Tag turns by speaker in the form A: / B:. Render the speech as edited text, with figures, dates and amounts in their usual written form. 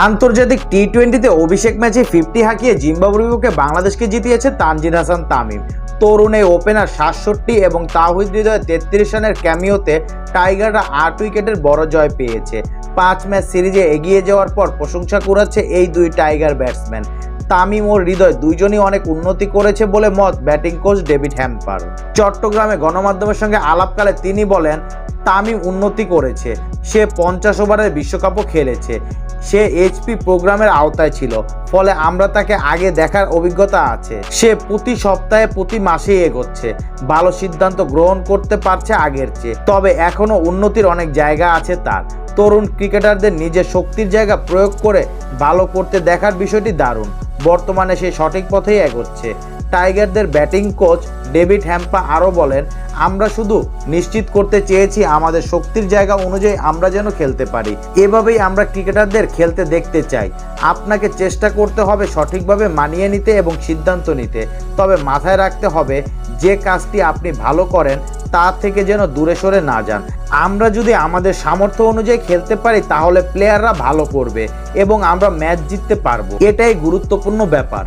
A: আন্তর্জাতিক টি-20তে অভিষেক ম্যাচে 50 হাঁকিয়ে জিম্বাবুয়ের বিপক্ষে বাংলাদেশকে জিতিয়েছে তানজিদ হাসান তামিম। তরুণ এই ওপেনার 67 এবং তাওহিদ হৃদয় 33 রানের ক্যামিওতে টাইগাররা 8 উইকেটের বড় জয় পেয়েছে। 5 ম্যাচ সিরিজে এগিয়ে যাওয়ার পর প্রশংসা কুড়াচ্ছে এই দুই টাইগার ব্যাটসম্যান। তামিম ও হৃদয় দুইজনই অনেক উন্নতি করেছে বলে মত ব্যাটিং কোচ ডেভিড হ্যাম্পার। চট্টগ্রামে গণমাধ্যমের সঙ্গে আলাপকালে তিনি বলেন, তামিম উন্নতি করেছে, সে 50 ওভারের বিশ্বকাপও খেলেছে, সে এইচপি প্রোগ্রামের আওতায় ছিল, ফলে আমরা তাকে আগে দেখার অভিজ্ঞতা আছে। সে প্রতি সপ্তাহে প্রতি মাসেই এগোচ্ছে, ভালো সিদ্ধান্ত গ্রহণ করতে পারছে আগের চেয়ে, তবে এখনও উন্নতির অনেক জায়গা আছে তার। তরুণ ক্রিকেটারদের নিজের শক্তির জায়গা প্রয়োগ করে ভালো করতে দেখার বিষয়টি দারুণ। বর্তমানে সে সঠিক পথেই এগোচ্ছে। টাইগারদের ব্যাটিং কোচ ডেভিড হ্যাম্পা আরও বলেন, আমরা শুধু নিশ্চিত করতে চেয়েছি আমাদের শক্তির জায়গা অনুযায়ী আমরা যেন খেলতে পারি। এভাবেই আমরা ক্রিকেটারদের খেলতে দেখতে চাই। আপনাকে চেষ্টা করতে হবে সঠিকভাবে মানিয়ে নিতে এবং সিদ্ধান্ত নিতে, তবে মাথায় রাখতে হবে যে কাজটি আপনি ভালো করেন তা থেকে যেন দূরে সরে না যান। আমরা যদি আমাদের সামর্থ্য অনুযায়ী খেলতে পারি তাহলে প্লেয়াররা ভালো করবে এবং আমরা ম্যাচ জিততে পারবো, এটাই গুরুত্বপূর্ণ ব্যাপার।